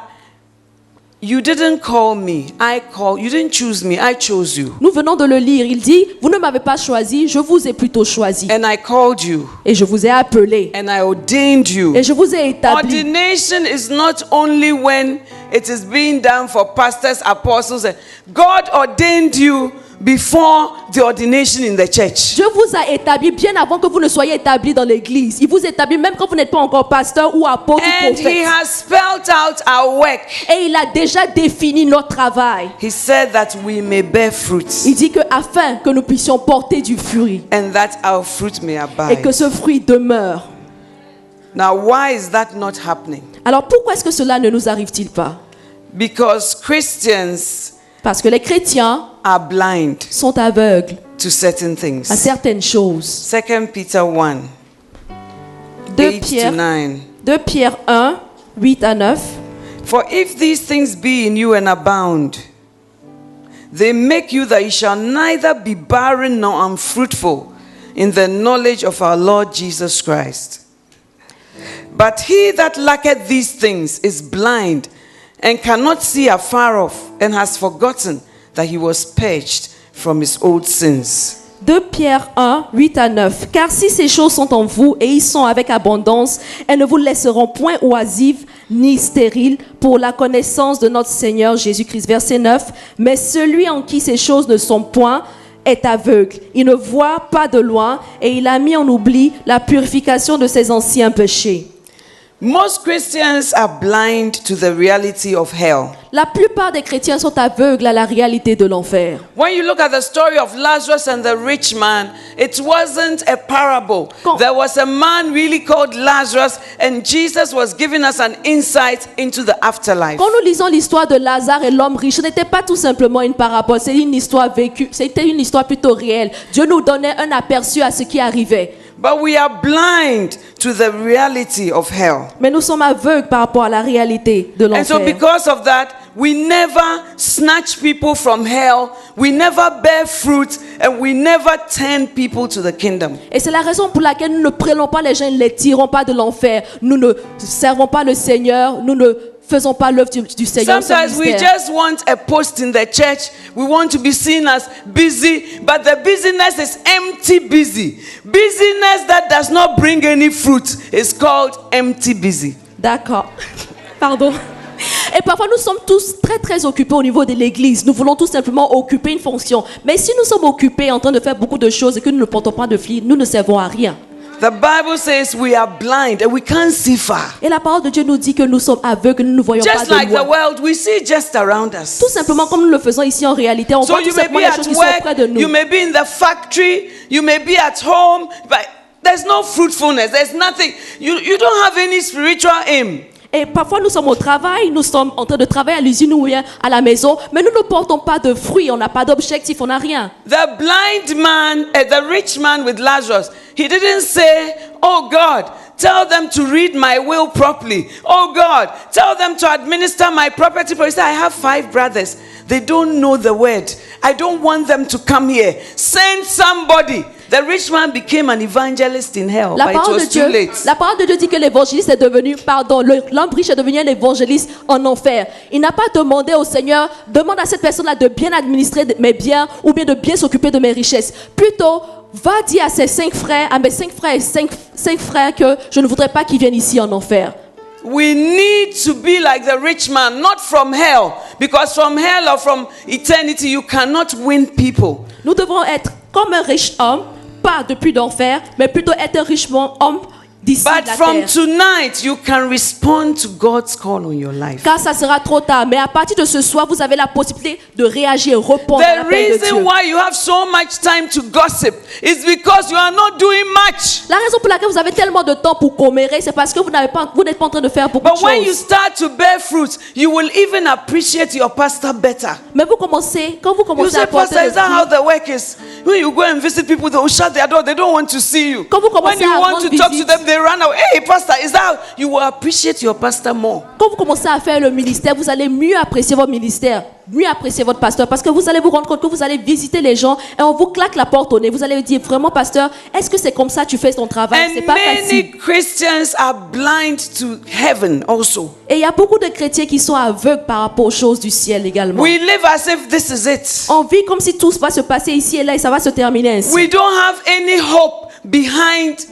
You didn't call me. You didn't choose me. I chose you. Nous venons de le lire. Il dit, vous ne m'avez pas choisi, je vous ai plutôt choisi. And I called you. Et je vous ai appelé. And I ordained you. Et je vous ai établi. Ordination is not only when it is being done for pastors, apostles. God ordained you before the ordination in the church. Dieu vous a établi bien avant que vous ne soyez établi dans l'église. Il vous établit même quand vous n'êtes pas encore pasteur ou apôtre ou And He prophète. has spelled out our work. Et il a déjà défini notre travail. He said that we may bear fruit Il dit que afin que nous puissions porter du fruit and that our fruit may et que abide. ce fruit demeure. Now, why is that not happening? Alors pourquoi est-ce que cela ne nous arrive-t-il pas? Because Christians Parce que les chrétiens are blind sont aveugles to certain à things. certaines choses. 2 Peter 1, 2 8 to Pierre, 9. 2 Pierre 1, 8 à 9. For if these things be in you and abound, they make you that you shall neither be barren nor unfruitful in the knowledge of our Lord Jesus Christ. But he that lacketh these things is blind and cannot see afar off, and has forgotten that he was purged from his old sins. 2 Pierre 1, 8 à 9. Car si ces choses sont en vous et y sont avec abondance, elles ne vous laisseront point oisives ni stériles pour la connaissance de notre Seigneur Jésus-Christ. Verset 9. Mais celui en qui ces choses ne sont point est aveugle. Il ne voit pas de loin et il a mis en oubli la purification de ses anciens péchés. Most Christians are blind to the reality of hell. La plupart des chrétiens sont aveugles à la réalité de l'enfer. When you look at the story of Lazarus and the rich man, it wasn't a parable. Quand- There was a man really called Lazarus, and Jesus was giving us an insight into the afterlife. Quand nous lisons l'histoire de Lazare et l'homme riche, ce n'était pas tout simplement une parabole, c'est une histoire vécue, c'était une histoire plutôt réelle. Dieu nous donnait un aperçu à ce qui arrivait. But we are blind to the reality of hell. Mais nous sommes aveugles par rapport à la réalité de And so l'enfer. because of that, we never snatch people from hell, we never bear fruit, and we never turn people to the kingdom. Et c'est la raison pour laquelle nous ne prenons pas les gens, ne les tirons pas de l'enfer. Nous ne servons pas le Seigneur, nous ne faisons pas l'œuvre du Seigneur. son Sometimes we ministère. just want a post in the church. We want to be seen as busy, but the busyness is empty busy. Busyness that does not bring any fruit is called empty busy. D'accord. Pardon. Et parfois nous sommes tous très occupés au niveau de l'église. Nous voulons tout simplement occuper une fonction. Mais si nous sommes occupés en train de faire beaucoup de choses et que nous ne portons pas de fruits, nous ne servons à rien. The Bible says we are blind and we can't see far. Et la parole de Dieu nous dit que nous sommes aveugles, nous ne voyons Just pas like de the loin. world, we see just around us. Tout simplement comme nous le faisons ici en réalité, on So voit tout you may simplement be les at choses qui sont près de work, nous. you may be in the factory, you may be at home, but there's no fruitfulness. There's nothing. You don't have any spiritual aim. Et parfois nous sommes au travail, nous sommes en train de travailler à l'usine ou bien à la maison, mais nous ne portons pas de fruits, on n'a pas d'objectif, on n'a rien. The blind man, the rich man with Lazarus, he didn't say, "Oh God, tell them to read my will properly. Oh God, tell them to administer my property." He said, "I have 5 brothers. They don't know the word. I don't want them to come here. Send somebody." The rich man became an evangelist in hell, La but it parole, was de Dieu, too late. la parole de Dieu dit que l'évangéliste est devenu, l'homme riche est devenu un évangéliste en enfer. Il n'a pas demandé au Seigneur, demande à cette personne-là de bien administrer mes biens ou bien de bien s'occuper de mes richesses. Plutôt, va dire à ses 5 frères, à mes 5 frères et 5 frères que je ne voudrais pas qu'ils viennent ici en enfer. We need to be like the rich man, not from hell, because from hell or from eternity you cannot win people. Nous devons être comme un riche homme, pas depuis d'enfer, mais plutôt être un riche homme d'ici But la from terre. tonight, you can respond to God's call on your life. Car ça sera trop tard. Mais à partir de ce soir, vous avez la possibilité de réagir, répondre à The l'appel de reason Dieu. why you have so much time to gossip is because you are not doing much. La raison pour laquelle vous avez tellement de temps pour commérer, c'est parce que vous n'êtes pas en train de faire beaucoup But de when you choses. start to bear fruit, you will even appreciate your pastor better. Mais quand vous You commencez say, à porter Pastor, le is that how fruit, the work is? When you go and visit people, they will shut their door. They don't want to see you. Quand vous When commencez you à want rendre to talk to visite, them, they they run away. Hey, pastor, is that you will appreciate your pastor more? Quand vous commencez à faire le ministère, vous allez mieux apprécier votre ministère, mieux apprécier votre pasteur, parce que vous allez vous rendre compte que vous allez visiter les gens et on vous claque la porte au nez. Vous allez dire vraiment, pasteur, est-ce que c'est comme ça que tu fais ton travail? C'est And pas facile. many Christians are blind to heaven also. Et il y a beaucoup de chrétiens qui sont aveugles par rapport aux choses du ciel également. We live as if this is it. On vit comme si tout va se passer ici et là et ça va se terminer ainsi. We don't have any hope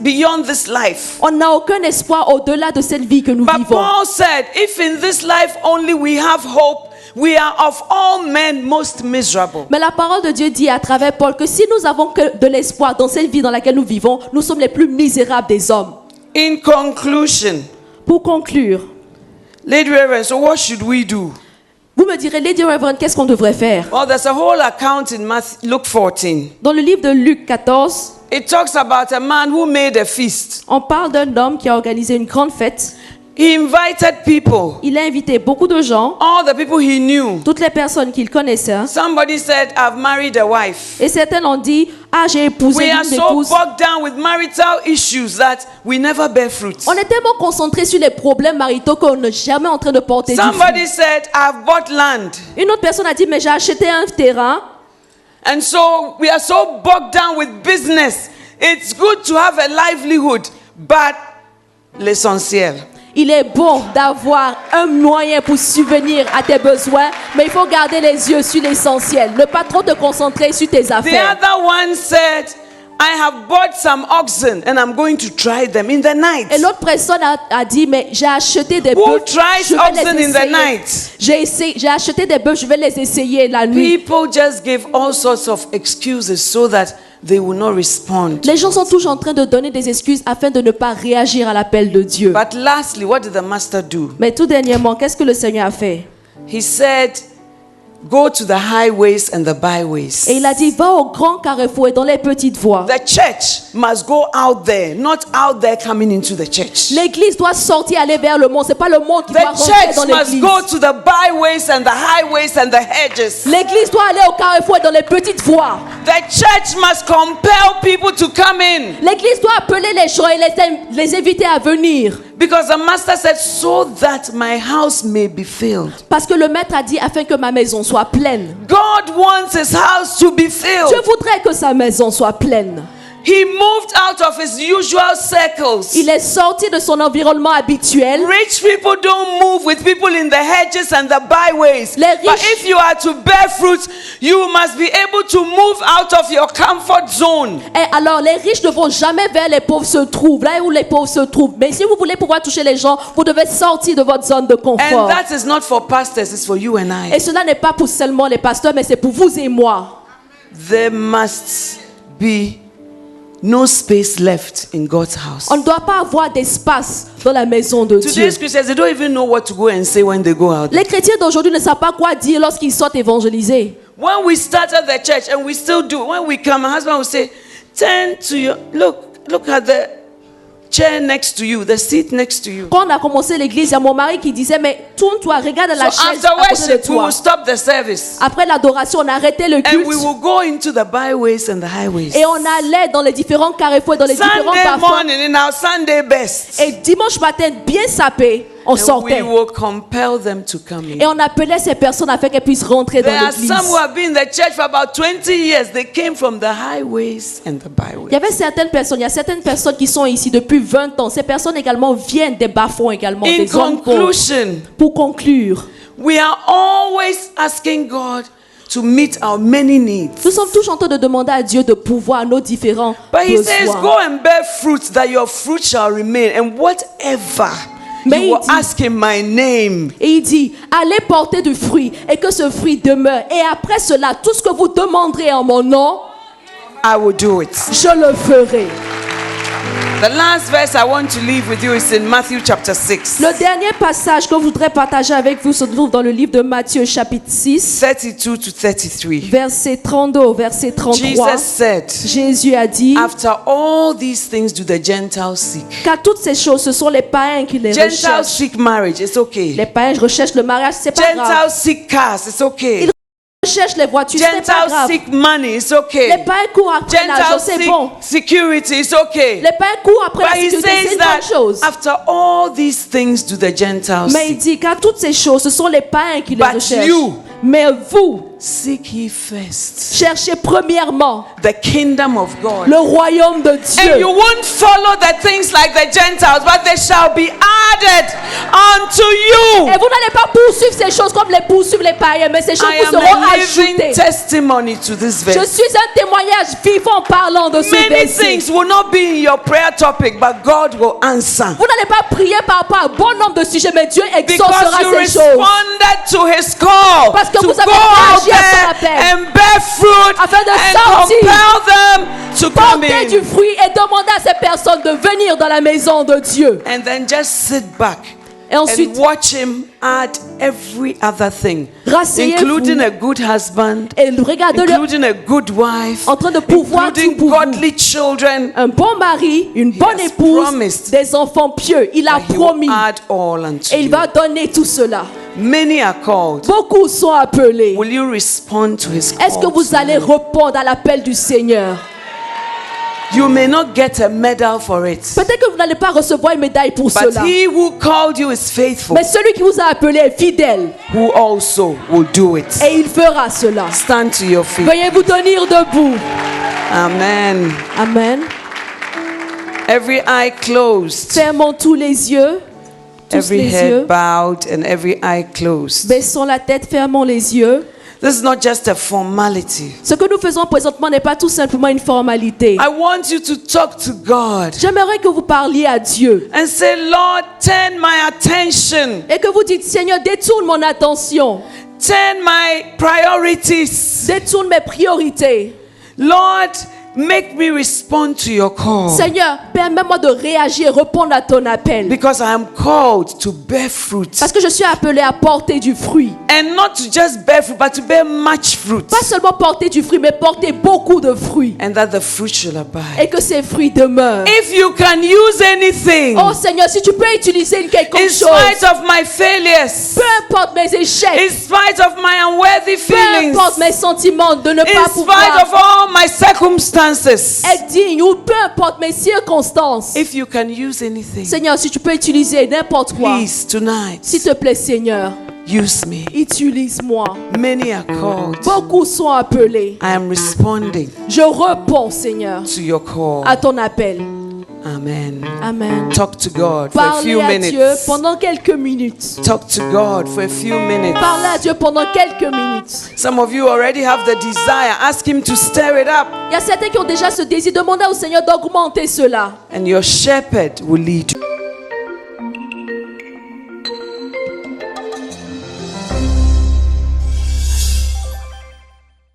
beyond this life. On n'a aucun espoir au-delà de cette vie que nous But vivons. Paul said, if in this life only we have hope, we are of all men most miserable. Mais la parole de Dieu dit à travers Paul que si nous avons que de l'espoir dans cette vie dans laquelle nous vivons, nous sommes les plus misérables des hommes. In conclusion, Pour conclure, Lady Reverend, so what should we do? vous me direz, Lady Reverend, qu'est-ce qu'on devrait faire? Well, there's a whole account in Luke 14. Dans le livre de Luc 14, It talks about a man who made a feast. on parle d'un homme qui a organisé une grande fête. He invited people, Il a invité beaucoup de gens, all the people he knew. toutes les personnes qu'il connaissait. Somebody said, I've married a wife. Et certains ont dit, ah, j'ai épousé We are une so épouse. bogged down with marital issues that we never bear fruit. On est tellement concentré sur les problèmes maritaux qu'on n'est jamais en train de porter du fruit. Somebody said, I've bought land. Une autre personne a dit, mais j'ai acheté un terrain. And so we are so bogged down with business. It's good to have a livelihood, but l'essentiel. Il est bon d'avoir un moyen pour subvenir à tes besoins, mais il faut garder les yeux sur l'essentiel. Ne pas trop te concentrer sur tes The affaires. other one said, I have bought some oxen and I'm going to try them in the night. Et l'autre personne a dit, mais j'ai acheté des Who bœufs, tries je vais oxen les in the essayer. night? J'ai acheté des bœufs, je vais les essayer la nuit. People just give all sorts of excuses so that they will not respond. Les gens sont toujours en train de donner des excuses afin de ne pas réagir à l'appel de Dieu. But lastly, what did the master do? Mais tout dernièrement, qu'est-ce que le Seigneur a fait? He said, go to the highways and the byways. Et il a dit, va au grand carrefour et dans les petites voies. The church must go out there, not out there coming into the church. L'église doit sortir, aller vers le monde. C'est pas le monde qui doit The rentrer church dans must l'église. go to the byways and the highways and the hedges. L'église doit aller au carrefour et dans les petites voies. The church must compel people to come in. L'église doit appeler les gens et les inviter à venir. Because the master said, so that my house may be filled. Parce que le maître a dit afin que ma maison soit pleine. God wants his house to be filled. Je voudrais que sa maison soit pleine. He moved out of his usual circles. Il est sorti de son environnement habituel. Rich people don't move with people in the hedges and the byways. Les But riches- if you are to bear fruit, you must be able to move out of your comfort zone. Et alors, les riches ne vont jamais vers les pauvres se trouvent, là où les pauvres se trouvent. Mais si vous voulez pouvoir toucher les gens, vous devez sortir de votre zone de And confort. that is not for pastors, it's for you and I. Et cela n'est pas pour seulement les pasteurs, mais c'est pour vous et moi. There must be no space left in God's house. On ne doit pas avoir d'espace dans la maison de Dieu. Today's Christians, they don't even know what to go and say when they go out. Les chrétiens d'aujourd'hui ne savent pas quoi dire lorsqu'ils sortent évangéliser. When we started the church, and we still do, when we come, my husband will say, turn to your, look at the chair next to you, the seat next to you. Quand on a commencé l'église, il y a mon mari qui disait, mais tourne-toi, regarde la So chaise after à côté de worship, we toi. will stop the service. Après l'adoration, on a arrêté le And culte we will go into the byways and the highways. et on allait dans les différents carrefours, dans les différents Sunday parfums. morning in our Sunday best. Et dimanche matin, bien sapé, on And we sortait. will compel them to come in. Et on appelait ces personnes afin qu'elles puissent rentrer dans There are l'église. some who have been in the church for about 20 years. They came from the highways and the Il byways. y avait certaines personnes, il y a certaines personnes qui sont ici depuis 20 ans. Ces personnes également viennent des bas-fonds également, In des zones pauvres. conclusion, Pour conclure, we are always asking God to meet our many needs. nous sommes toujours en train de demander à Dieu de pouvoir nos différents But he says, besoins. go and bear fruit, that your fruit shall remain. And whatever Mais you il will dit- ask in my name, Et il dit, allez porter du fruit et que ce fruit demeure. Et après cela, tout ce que vous demanderez en mon nom, I will do it. je le ferai. The last verse I want to leave with you is in Matthew chapter 6, Le dernier passage que je voudrais partager avec vous se trouve dans le livre de Matthieu chapitre 6, 32 to 33. verset 32 au verset 33. Jesus said, Jésus a dit, after all these things do the Gentiles seek. car toutes ces choses, ce sont les païens qui les Gentiles recherchent. seek marriage, it's okay. Les païens recherchent le mariage, c'est pas grave. Gentiles seek cars, it's okay. cherchent les voitures, ce n'est pas Gentiles grave. seek money, it's Les okay. païens courent après l'argent, Gentiles c'est seek bon. security, it's okay. Les païens courent après But la he sécurité, c'est says une that bonne chose. after all these things do the Gentiles Mais il seek. dit qu'à toutes ces choses, ce sont les païens qui les But recherchent. you- Mais vous, Seek ye first cherchez premièrement the kingdom of God. le royaume de And you Dieu. won't follow the things like the Gentiles, but they shall be added unto you. Et vous n'allez pas poursuivre ces choses comme les poursuivent les païens, mais ces choses I vous am seront a living ajoutées. testimony to this Je verse. suis un témoignage vivant parlant de ce Many verset. things will not be in your prayer topic, but God will answer. Vous n'allez pas prier par rapport à un bon nombre de sujets, mais Dieu Because exaucera you ces choses. responded to his call Parce que to vous go avez out réagi à son there appel. and bear fruit Afin de and sortir. compel them to come Portez du in. fruit et demandez à ces personnes de venir dans la maison de Dieu. And then just sit back Et ensuite, and watch him add every other thing, rasseyez-vous including a good husband, et regardez-le including a good wife, en train de pouvoir tout including pour vous. godly children. Un bon mari, une bonne has épouse, promised des enfants pieux. Il a He promis will add all unto et il you. va donner tout cela. Many are called. Beaucoup sont appelés. Will you respond to his Est-ce que call? vous allez répondre à l'appel du Seigneur? You may not get a medal for it, Peut-être que vous n'allez pas recevoir une médaille pour but cela. he who called you is faithful, Mais celui qui vous a appelé est fidèle who also will do it. et il fera cela. Stand to your feet. Veuillez vous tenir debout. Amen. Amen. Every eye closed, Fermons tous les yeux. Tous every les head yeux. bowed, and every eye closed. Baissons la tête, fermons les yeux. This is not just a formality. Ce que nous faisons présentement n'est pas tout simplement une formalité. I want you to talk to God J'aimerais que vous parliez à Dieu and say, Lord, turn my attention, et que vous dites, Seigneur, détourne mon attention, turn my priorities. détourne mes priorités. Lord, make me respond to your call. Seigneur, permets-moi de réagir, répondre à ton appel. Because I am called to bear fruit. Parce que je suis appelé à porter du fruit. And not to just bear fruit, but to bear much fruit. Pas seulement porter du fruit, mais porter beaucoup de fruits. And that the fruit shall abide. Et que ces fruits demeurent. If you can use anything, Oh Seigneur, si tu peux utiliser quelque in chose, spite of my failures, peu importe mes échecs, in spite of my unworthy peu feelings, importe mes sentiments de ne in pas spite pouvoir of all my circumstances, être digne, ou peu importe mes circonstances. if you can use anything, Seigneur, si tu peux utiliser n'importe quoi, please tonight, s'il te plaît Seigneur, use me. utilise-moi. Many are called. Beaucoup sont appelés. I am responding Je réponds Seigneur to your call. à ton appel. Amen. Amen. Talk to God for a Parlez few à Dieu minutes. pendant quelques minutes. Talk to God for a few minutes. Parlez à Dieu pendant quelques minutes. Some of you already have the desire. Ask Him to stir it up, Il y a certains qui ont déjà ce désir. Demandez au Seigneur d'augmenter cela. and your shepherd will lead you.